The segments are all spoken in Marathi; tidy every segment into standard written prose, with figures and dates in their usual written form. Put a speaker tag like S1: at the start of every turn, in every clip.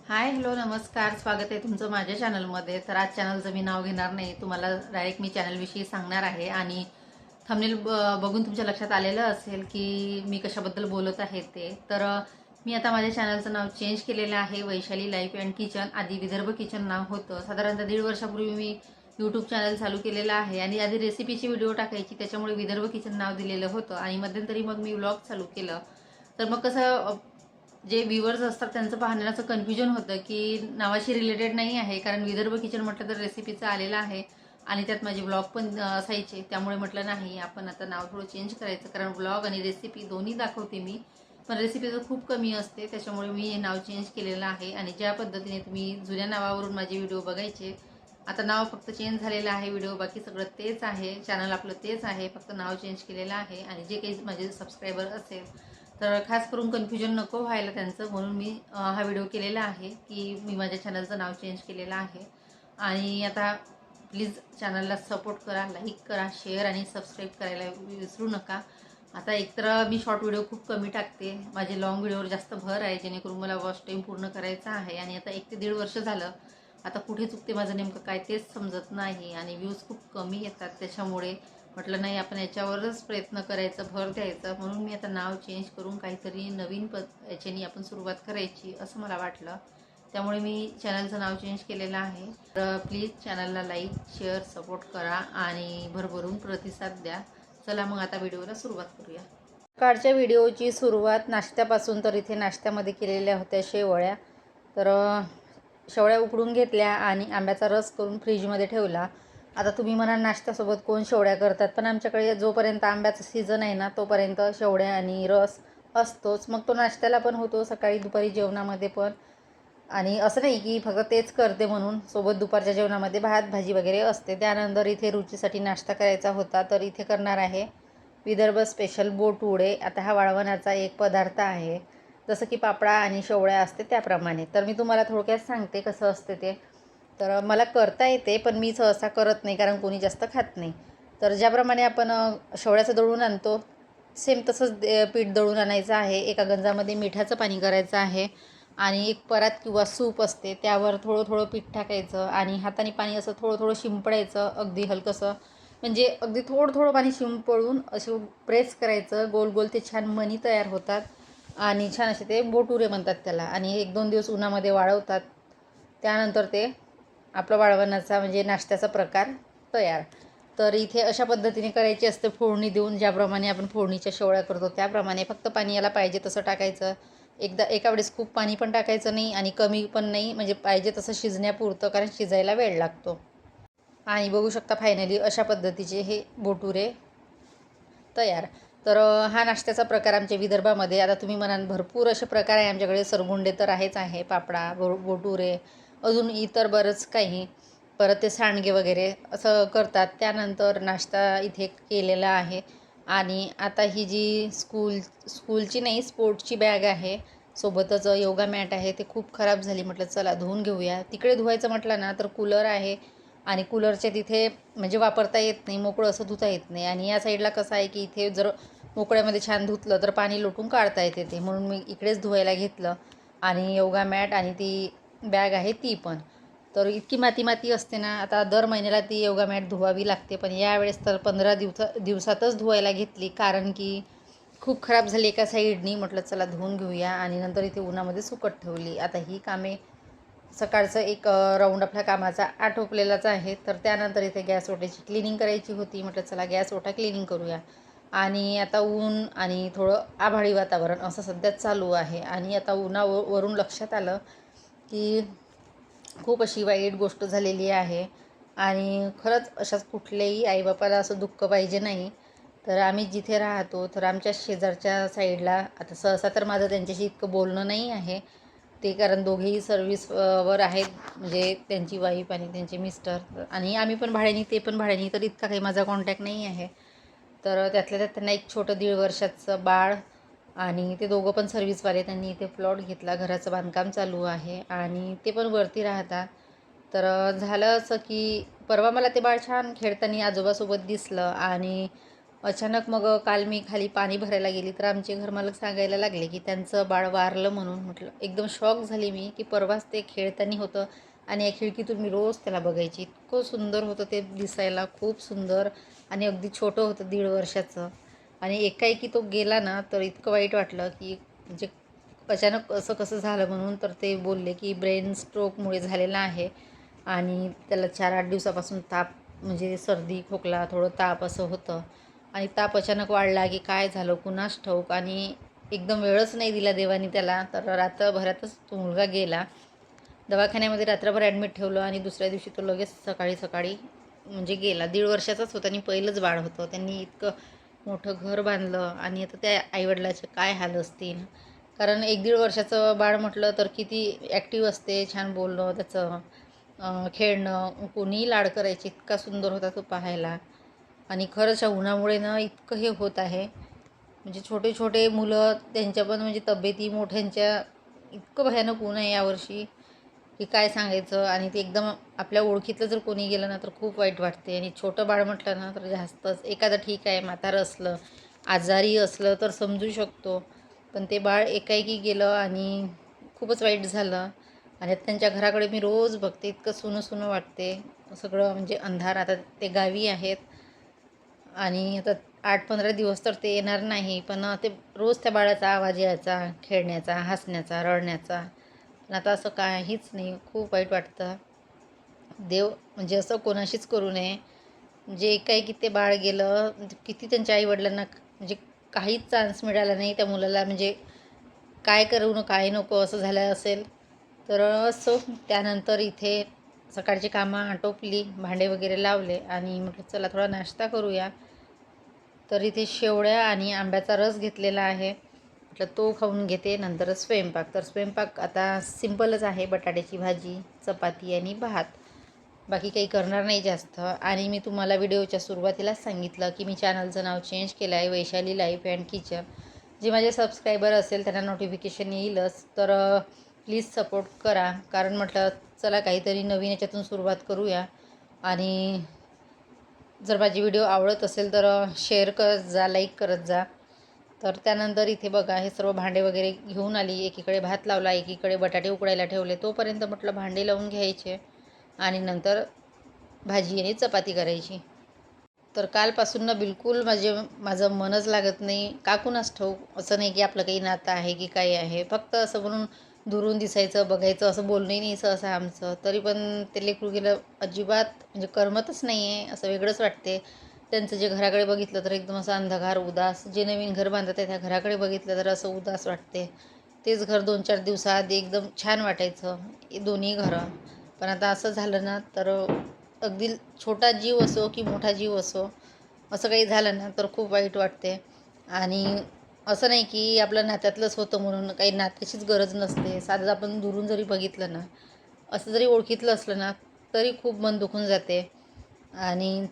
S1: हाय हॅलो नमस्कार, स्वागत आहे तुमचं माझ्या चॅनलमध्ये. तर आज चॅनलचं मी नाव घेणार नाही, तुम्हाला डायरेक्ट मी चॅनलविषयी सांगणार आहे. आणि थंबनेल बघून तुमच्या लक्षात आलेलं असेल की मी कशाबद्दल बोलत आहे ते. तर मी आता माझ्या चॅनलचं नाव चेंज केलेलं आहे. वैशाली लाईफ अँड किचन, आधी विदर्भ किचन नाव होतं. साधारणतः 1.5 वर्षापूर्वी मी यूट्यूब चॅनल चालू केलेलं आहे आणि आधी रेसिपीची व्हिडिओ टाकायची, त्याच्यामुळे विदर्भ किचन नाव दिलेलं होतं. आणि मध्यंतरी मग मी व्लॉग चालू केलं. तर मग कसं जे व्ह्युअर्स असतात त्यांचं पाहण्याचं कन्फ्युजन होतं की नावाशी रिलेटेड नाही आहे, कारण विदर्भ किचन म्हटलं तर रेसिपीचं आलेलं आहे आणि त्यात माझे ब्लॉग पण असायचे. त्यामुळे म्हटलं नाही, आपण आता नाव थोडं चेंज करायचं, कारण ब्लॉग आणि रेसिपी दोन्ही दाखवते मी, पण रेसिपीचं खूप कमी असते. त्याच्यामुळे मी हे नाव चेंज केलेलं आहे. आणि ज्या पद्धतीने तुम्ही जुन्या नावावरून माझे व्हिडिओ बघायचे, आता नाव फक्त चेंज झालेलं आहे. व्हिडिओ बाकी सगळं तेच आहे, चॅनल आपलं तेच आहे, फक्त नाव चेंज केलेलं आहे. आणि जे काही माझे सबस्क्रायबर असेल तर खास करून कन्फ्युजन नको व्हायला त्यांचं, म्हणून मी हा व्हिडिओ केलेला आहे की मी माझ्या चॅनलचं नाव चेंज केलेलं आहे. आणि आता प्लीज चॅनलला सपोर्ट करा, लाईक करा, शेअर आणि सबस्क्राईब करायला विसरू नका. आता एकतर मी शॉर्ट व्हिडिओ खूप कमी टाकते, माझे लॉंग व्हिडिओवर जास्त भर आहे, जेणेकरून मला वॉच टाईम पूर्ण करायचा आहे. आणि आता 1 ते 1.5 वर्ष झालं, आता कुठे चुकते माझं नेमकं काय तेच समजत नाही आणि व्ह्यूज खूप कमी येतात. त्याच्यामुळे म्हटलं नाही, आपण याच्यावरच प्रयत्न करायचा, भर द्यायचा. म्हणून मी आता नाव चेंज करून काहीतरी नवीन याच्यानी आपण सुरुवात करायची असं मला वाटलं. त्यामुळे मी चॅनलचं नाव चेंज केलेलं आहे. तर प्लीज चॅनलला लाईक, शेअर, सपोर्ट करा आणि भरभरून प्रतिसाद द्या. चला मग आता व्हिडिओला सुरुवात करूया. सकाळच्या व्हिडिओची सुरुवात नाश्त्यापासून. तर इथे नाश्त्यामध्ये केलेल्या होत्या शेवळ्या. तर शेवळ्या उकडून घेतल्या आणि आंब्याचा रस करून फ्रीजमध्ये ठेवला. आता तुम्ही म्हणाल नाश्त्यासोबत कोण शेवळ्या करतात, पण आमच्याकडे जोपर्यंत आंब्याचा सीझन आहे ना तोपर्यंत शेवळ्या आणि रस असतोच. मग तो नाश्त्याला पण होतो, सकाळी दुपारी जेवणामध्ये पण. आणि असं नाही की फक्त तेच करते म्हणून, सोबत दुपारच्या जेवणामध्ये भात भाजी वगैरे असते. त्यानंतर इथे रुचीसाठी नाश्ता करायचा होता, तर इथे करणार आहे विदर्भ स्पेशल बोटवडे. आता हा वाळवणाचा एक पदार्थ आहे, जसं की पापडा आणि शेवळ्या असते त्याप्रमाणे. तर मी तुम्हाला थोडक्यात सांगते कसं असते ते. तर मला करता येते, पण मी सहसा करत नाही, कारण कोणी जास्त खात नाही. तर ज्याप्रमाणे आपण शेवळ्याचं दळून आणतो, सेम तसंच पीठ दळून आणायचं आहे. एका गंजामध्ये मिठाचं पाणी करायचं आहे आणि एक परात किंवा सूप असते त्यावर थोडं थोडं पीठ टाकायचं आणि हाताने पाणी असं थोडं थोडं शिंपडायचं, अगदी हलकंसं. म्हणजे अगदी थोडं थोडं पाणी शिंपडून असं प्रेस करायचं, गोल गोल ते छान मणी तयार होतात आणि छान असे ते बोटुरे म्हणतात त्याला. आणि 1-2 दिवस उन्हामध्ये वाळवतात. त्यानंतर ते आपलं वाळवणाचा म्हणजे नाश्त्याचा प्रकार तयार. तर इथे अशा पद्धतीने करायची असते, फोडणी देऊन. ज्याप्रमाणे आपण फोडणीच्या शेवळ्या करतो त्याप्रमाणे फक्त पाणी याला पाहिजे तसं टाकायचं. एका वेळेस खूप पाणी पण टाकायचं नाही आणि कमी पण नाही, म्हणजे पाहिजे तसं शिजण्यापुरतं, कारण शिजायला वेळ लागतो. आणि बघू शकता फायनली अशा पद्धतीचे हे बोटुरे तयार. तर हा नाश्त्याचा प्रकार आमच्या विदर्भामध्ये. आता तुम्ही म्हणाल भरपूर असे प्रकार आहे आमच्याकडे, सरगुंडे तर आहेच आहे, पापडा, बोटुरे, अजून इतर बरंच काही. परत ते सांडगे वगैरे असं करतात. त्यानंतर नाश्ता इथे केलेला आहे. आणि आता ही जी स्कूलची नाही, स्पोर्टची बॅग आहे, सोबतच योगा मॅट आहे, ते खूप खराब झाली. म्हटलं चला धुवून घेऊया. तिकडे धुवायचं म्हटलं ना तर कूलर आहे आणि कूलरच्या तिथे म्हणजे वापरता येत नाही, मोकळं असं धुता येत नाही. आणि या साईडला कसं आहे की इथे जर मोकळ्यामध्ये छान धुतलं तर पाणी लोटून काढता येते ते, म्हणून मी इकडेच धुवायला घेतलं. आणि योगा मॅट आणि ती बॅग आहे ती पण. तर इतकी माती माती असते ना, आता दर महिन्याला ती योगा मॅट धुवावी लागते, पण यावेळेस तर 15 दिवसातच धुवायला घेतली, कारण की खूप खराब झाली एका साईडनी. म्हटलं चला धुवून घेऊया आणि नंतर इथे उन्हामध्ये सुकत ठेवली. आता ही कामे सकाळचं एक राऊंड आपल्या कामाचा आटोपलेलाच आहे. तर त्यानंतर इथे गॅस ओट्याची क्लिनिंग करायची होती. म्हटलं चला गॅस ओटा क्लिनिंग करूया. आणि आता ऊन आणि थोडं आभाळी वातावरण असं सध्या चालू आहे. आणि आता उन्हावरून लक्षात आलं की खूप अशी वाईट गोष्ट झालेली आहे आणि खरंच अशाच कुठल्याही आईबापाला असं दुःख पाहिजे नाही. तर आम्ही जिथे राहतो तर आमच्या शेजारच्या साईडला, आता सहसा तर माझं त्यांच्याशी इतकं बोलणं नाही आहे, ते कारण दोघेही सर्व्हिसवर आहेत, म्हणजे त्यांची वाईफ आणि त्यांचे मिस्टर. आणि आम्ही पण भाड्यानी, ते पण भाड्यानी, तर इतका काही माझा कॉन्टॅक्ट नाही आहे. तर त्यातल्या त्यात त्यांना एक छोटं 1.5 वर्षाचं बाळ, आणि ते दोघं पण सर्व्हिसवाले. त्यांनी इथे प्लॉट घेतला, घराचं बांधकाम चालू आहे आणि ते पण वरती राहतात. तर झालं असं की परवा मला ते बाळ छान खेळताना आजोबासोबत दिसलं आणि अचानक मग काल मी खाली पाणी भरायला गेली तर आमचे घरमालक सांगायला लागले की त्यांचं बाळ वारलं म्हणून. म्हटलं एकदम शॉक झाली मी की परवाच ते खेळताना होतं आणि या खिडकीतून मी रोज त्याला बघायची. इतकं सुंदर होतं ते दिसायला, खूप सुंदर आणि अगदी छोटं होतं 1.5 वर्षाचं. आणि एकाएकी तो गेला ना तर इतकं वाईट वाटलं की म्हणजे अचानक असं कसं झालं म्हणून. तर ते बोलले की ब्रेन स्ट्रोकमुळे झालेलं आहे आणि त्याला 4-8 दिवसापासून ताप म्हणजे सर्दी, खोकला, थोडं ताप असं होतं आणि ताप अचानक वाढला की काय झालं कुणास ठाऊक. आणि एकदम वेळच नाही दिला देवाने त्याला. तर रात्रभरातच तो मुलगा गेला. दवाखान्यामध्ये रात्रभर ॲडमिट ठेवलं आणि दुसऱ्या दिवशी तो लगेच सकाळी सकाळी म्हणजे गेला. 1.5 वर्षाचाच होता आणि पहिलंच बाळ होतं. त्यांनी इतकं मोठं घर बांधलं आणि आता त्या आईवडिलाचे काय हाल असतील. कारण 1-1.5 वर्षाचं बाळ म्हटलं तर किती ॲक्टिव्ह असते, छान बोलणं त्याचं, खेळणं, कोणीही लाड करायचे. इतका सुंदर होता तो पाहायला. आणि खरंच या उन्हामुळे ना इतकं हे होत आहे. म्हणजे छोटे छोटे मुलं त्यांच्या पण म्हणजे तब्येती मोठ्यांच्या इतकं भयानक ऊन आहे यावर्षी की काय सांगायचं. आणि ते एकदम आपल्या ओळखीतलं जर कोणी गेलं ना तर खूप वाईट वाटते. आणि छोटं बाळ म्हटलं ना तर जास्तच. एखादं ठीक आहे म्हातारं असलं, आजारी असलं तर समजू शकतो, पण ते बाळ एकाएकी गेलं आणि खूपच वाईट झालं. आणि त्यांच्या घराकडे मी रोज बघते, इतकं सुनं सुनं वाटते सगळं. म्हणजे अंधार. आता ते गावी आहेत आणि आता 8-15 दिवस तर ते येणार नाही, पण ते रोज त्या बाळाचा आवाज यायचा, खेळण्याचा, हसण्याचा, रडण्याचा. पण आता असं काहीच नाही. खूप वाईट वाटतं. देव म्हणजे असं कोणाशीच करू नये. म्हणजे एकाएकी ते बाळ गेलं, म्हणजे किती त्यांच्या आईवडिलांना म्हणजे काहीच चान्स मिळाला नाही त्या मुलाला. म्हणजे काय करू न काय नको असं झालं असेल. तर असं त्यानंतर इथे सकाळची कामं आटोपली, भांडे वगैरे लावले आणि म्हटलं चला थोडा नाश्ता करूया. तर इथे शेवळ्या आणि आंब्याचा रस घेतलेला आहे. म्हटलं तो खाऊन घेते, नंतरच स्वयंपाक. तर स्वयंपाक आता सिंपलच आहे, बटाट्याची भाजी, चपाती आणि भात. बाकी काही करणार नाही जास्त. आणि मी तुम्हाला व्हिडिओच्या सुरुवातीलाच सांगितलं की मी चॅनलचं नाव चेंज केलं आहे, वैशाली लाईफ अँड किचन. जे माझे सबस्क्रायबर असेल त्यांना नोटिफिकेशन येईलच. तर प्लीज सपोर्ट करा. कारण म्हटलं चला काहीतरी नवीन याच्यातून सुरुवात करूया. आणि जर माझी व्हिडिओ आवडत असेल तर शेअर करत जा, लाईक करत जा. तर त्यानंतर इथे बघा हे सर्व भांडे वगैरे घेऊन आली. एकीकडे भात लावला, एकीकडे बटाटे उकडायला ठेवले. तोपर्यंत म्हटलं भांडे लावून घ्यायचे आणि नंतर भाजी आणि चपाती करायची. तर कालपासून ना बिलकुल माझं मनच लागत नाही. का कुणास ठाऊक. असं नाही की आपलं काही नातं आहे की काही आहे. फक्त असं म्हणून दुरून दिसायचं, बघायचं, असं बोलणंही नाही सहसा आमचं. तरी पण ते लेकरू गेलं अजिबात म्हणजे करमतच नाही आहे. असं वेगळंच वाटते. त्यांचं जे घराकडे बघितलं तर एकदम असं अंधकार, उदास. जे नवीन घर बांधत आहे त्या घराकडे बघितलं तर असं उदास वाटते. तेच घर 2-4 दिवसाआधी एकदम छान वाटायचं, दोन्ही घरं. पण आता असं झालं ना तर अगदी छोटा जीव असो की मोठा जीव असो, असं काही झालं ना तर खूप वाईट वाटते. आणि असं नाही की आपलं नात्यातलंच होतं म्हणून काही नात्याचीच गरज नसते. साधं आपण दुरून जरी बघितलं ना, असं जरी ओळखीतलं असलं ना तरी खूप मन दुखून जाते. आणि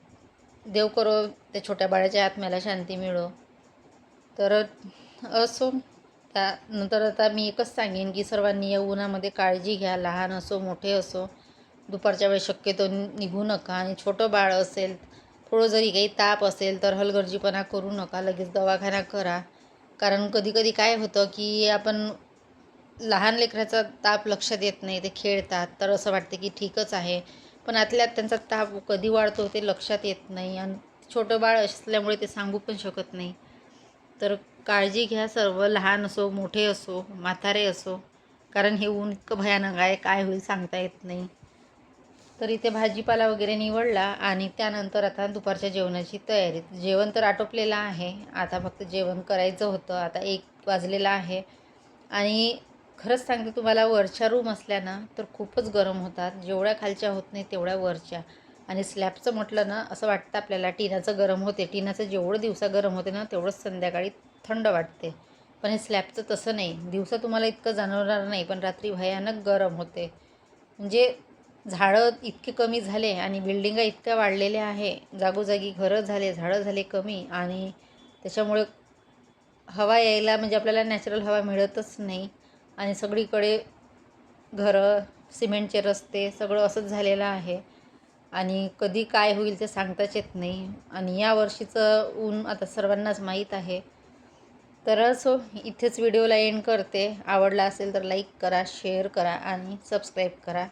S1: देव करो त्या छोट्या बाळाच्या आत्म्याला शांती मिळो. तर असो. त्यानंतर आता मी एकच सांगेन की सर्वांनी या उन्हामध्ये काळजी घ्या. लहान असो मोठे असो, दुपारच्या वेळेस शक्यतो निघू नका. आणि छोटं बाळ असेल, थोडं जरी काही ताप असेल तर हलगर्जीपणा करू नका, लगेच दवाखाना करा. कारण कधी कधी काय होतं की आपण लहान लेकराचा ताप लक्षात येत नाही, ते खेळतात तर असं वाटते की ठीकच आहे, पण आतल्यात त्यांचा ताप कधी वाढतो ते लक्षात येत नाही. आणि छोटं बाळ असल्यामुळे ते सांगू पण शकत नाही. तर काळजी घ्या सर्व, लहान असो मोठे असो म्हातारे असो. कारण हे ऊन इतकं भयानक आहे, काय होईल सांगता येत नाही. तर इथे भाजीपाला वगैरे निवडला आणि त्यानंतर आता दुपारच्या जेवणाची तयारी. जेवण तर आटोपलेलं आहे, आता फक्त जेवण करायचं होतं. आता 1 वाजलेला आहे. आणि खरंच सांगते तुम्हाला, वरच्या रूम असल्या ना तर खूपच गरम होतात. जेवढ्या खालच्या होत नाही तेवढ्या वरच्या. आणि स्लॅबचं म्हटलं ना असं वाटतं आपल्याला टिनाचं गरम होते. टिनाचं जेवढं दिवसा गरम होते ना तेवढंच संध्याकाळी थंड वाटते. पण हे स्लॅबचं तसं नाही. दिवसा तुम्हाला इतकं जाणवणार नाही, पण रात्री भयानक गरम होते. म्हणजे झाडं इतके कमी झाले आणि बिल्डिंगा इतक्या वाढलेल्या आहे, जागोजागी घरं झाले, झाडं झाले कमी. आणि त्याच्यामुळे हवा यायला म्हणजे आपल्याला नॅचरल हवा मिळतच नाही. आणि सगळीकडे घरं, सिमेंटचे रस्ते, सगळं असंच झालेलं आहे. आणि कधी काय होईल ते सांगताच येत नाही. आणि या वर्षीचं ऊन आता सर्वांनाच माहीत आहे. तर सो इथेच व्हिडिओला एंड करते. आवडला असेल तर लाईक करा, शेअर करा आणि सबस्क्राईब करा.